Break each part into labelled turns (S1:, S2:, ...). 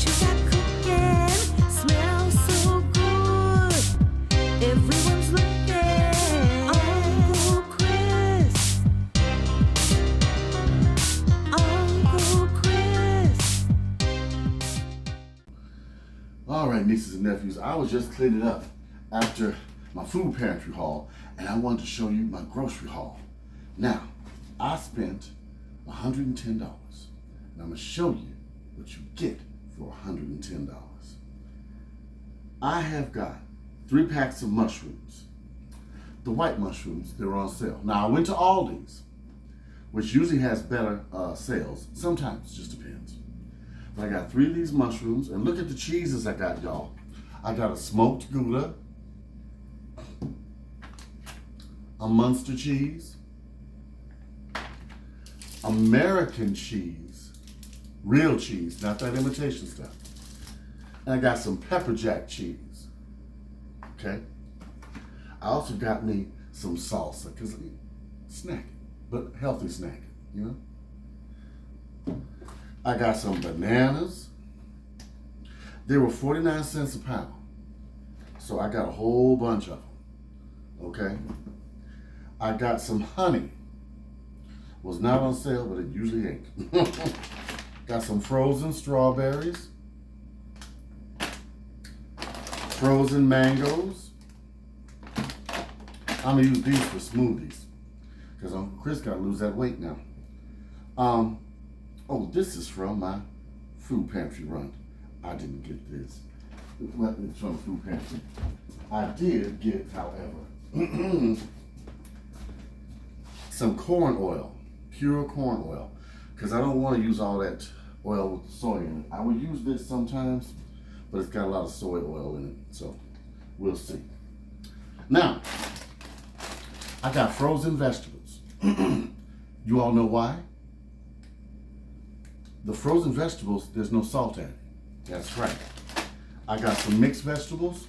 S1: you got cooking smells so good. Everyone's looking. Uncle Chris. Uncle Chris.
S2: All right, nieces and nephews, I was just cleaning up after my food pantry haul, and I wanted to show you my grocery haul. Now, I spent $110, and I'm gonna show you what you get for $110. I have got 3 packs of mushrooms. The white mushrooms, they were on sale. Now, I went to Aldi's, which usually has better sales. Sometimes, it just depends. But I got 3 of these mushrooms, and look at the cheeses I got, y'all. I got a smoked Gouda, a Munster cheese, American cheese, real cheese, not that imitation stuff. And I got some pepper jack cheese, okay? I also got me some salsa, because snacking, but healthy snacking, you know? I got some bananas. They were 49 cents a pound. So I got a whole bunch of them, okay? I got some honey. Was not on sale, but it usually ain't. Got some frozen strawberries. Frozen mangoes. I'm gonna use these for smoothies, because Uncle Chris gotta lose that weight now. Oh, this is from my food pantry run. I didn't get this. It's from the food pantry. I did get, however, some corn oil, pure corn oil, because I don't want to use all that oil with soy in it. I will use this sometimes, but it's got a lot of soy oil in it, so we'll see. Now, I got frozen vegetables. You all know why? The frozen vegetables, there's no salt added. That's right. I got some mixed vegetables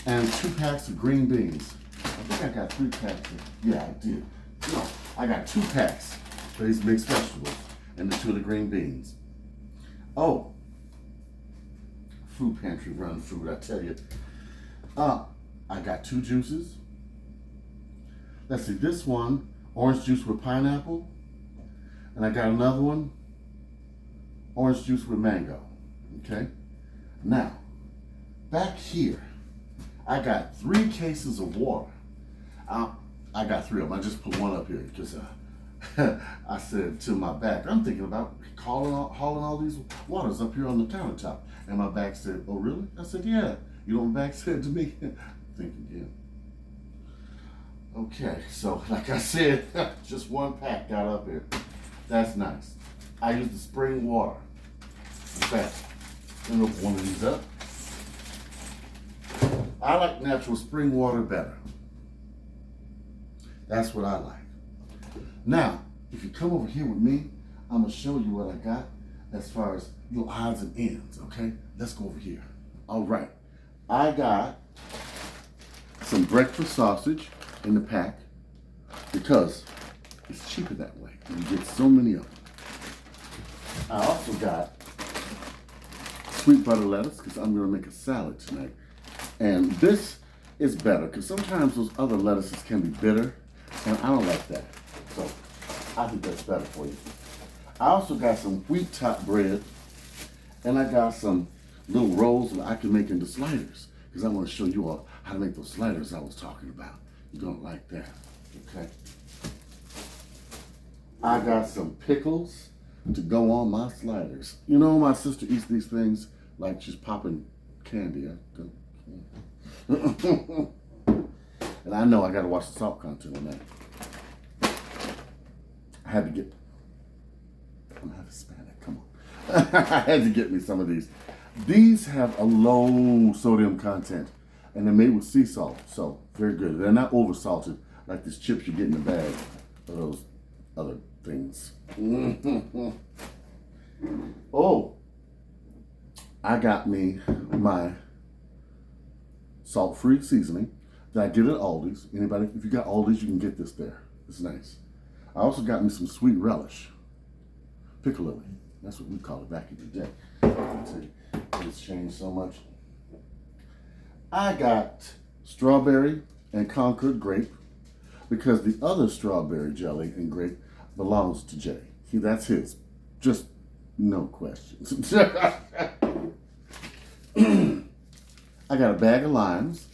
S2: and 2 packs of green beans. I think I got 3 packs. Yeah, I did. No, I got 2 packs for these mixed vegetables and the 2 of the green beans. Oh, food pantry run food, I tell you. I got 2 juices. Let's see, this one, orange juice with pineapple. And I got another one, orange juice with mango. Okay? Now, back here, I got 3 cases of water. I got 3 of them. I just put one up here because I said to my back, I'm thinking about hauling all these waters up here on the countertop. And my back said, oh, really? I said, yeah. You know what my back said to me? Thinking, yeah. Okay, so like I said, just 1 pack got up here. That's nice. I used the spring water. In fact, let me open one of these up. I like natural spring water better. That's what I like. Now, if you come over here with me, I'm gonna show you what I got as far as your odds and ends, okay? Let's go over here. All right, I got some breakfast sausage in the pack because it's cheaper that way. You get so many of them. I also got sweet butter lettuce because I'm gonna make a salad tonight. And this is better because sometimes those other lettuces can be bitter and I don't like that. So I think that's better for you. I also got some wheat top bread and I got some little rolls that I can make into sliders because I want to show you all how to make those sliders I was talking about. You're gonna like that, okay? I got some pickles to go on my sliders. You know, my sister eats these things like she's popping candy. And I know I gotta watch the salt content on that. I had to get, I'm half Hispanic, come on. I had to get me some of these. These have a low sodium content and they're made with sea salt, so very good. They're not over salted like these chips you get in the bag or those other things. Oh, I got me my salt-free seasoning that I get at Aldi's. Anybody, if you got Aldi's, you can get this there. It's nice. I also got me some sweet relish, piccalilli. That's what we call it back in the day. I tell you, it's changed so much. I got strawberry and Concord grape because the other strawberry jelly and grape belongs to Jay. See, that's his. Just no questions. I got a bag of limes,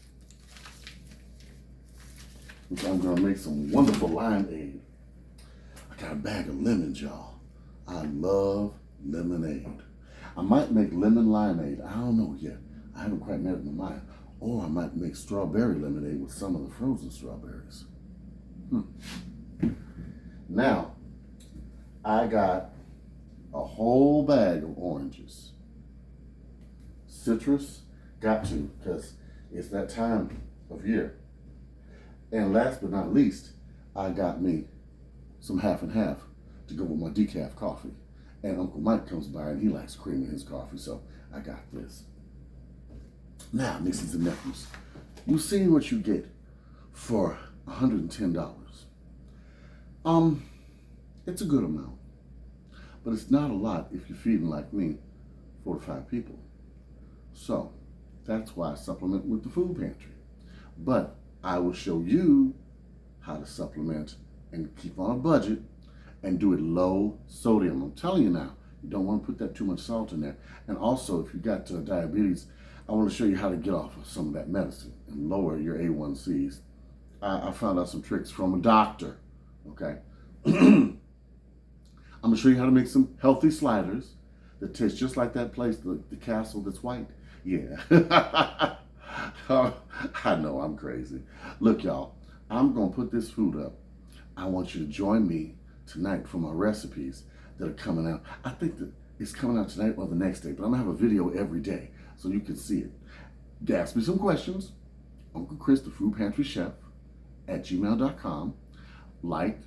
S2: which I'm going to make some wonderful limeade. I got a bag of lemons, y'all. I love lemonade. I might make lemon limeade. I don't know yet. I haven't quite made up my mind. Or I might make strawberry lemonade with some of the frozen strawberries. Now, I got a whole bag of oranges. Citrus, got to, because it's that time of year. And last but not least, I got me some half and half to go with my decaf coffee. And Uncle Mike comes by and he likes cream in his coffee, so I got this. Now, nieces and nephews, you've seen what you get for $110. It's a good amount, but it's not a lot if you're feeding like me 4 to 5 people. So that's why I supplement with the food pantry. But I will show you how to supplement and keep on a budget and do it low sodium. I'm telling you now, you don't want to put that too much salt in there. And also, if you got diabetes, I want to show you how to get off of some of that medicine and lower your A1Cs. I found out some tricks from a doctor, okay? I'm going to show you how to make some healthy sliders that taste just like that place, the castle that's white. Yeah. I know I'm crazy. Look, y'all, I'm going to put this food up. I want you to join me tonight for my recipes that are coming out. I think that it's coming out tonight or the next day, but I'm going to have a video every day so you can see it. Ask me some questions. Uncle Chris, the Food Pantry Chef, at gmail.com. Like,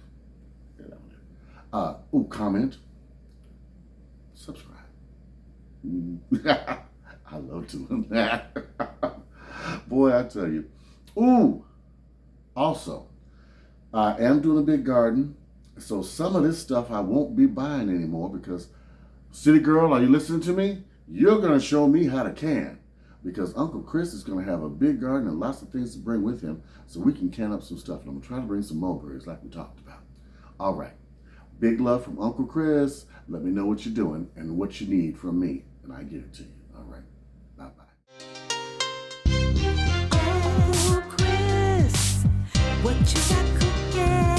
S2: comment, subscribe. I love doing that. Boy, I tell you. Also, I am doing a big garden, so some of this stuff I won't be buying anymore because, City Girl, are you listening to me? You're going to show me how to can, because Uncle Chris is going to have a big garden and lots of things to bring with him so we can can up some stuff. And I'm going to try to bring some mulberries like we talked about. All right. Big love from Uncle Chris. Let me know what you're doing and what you need from me, and I give it to you. All right. Bye-bye.
S1: Uncle Chris, what you got cooking?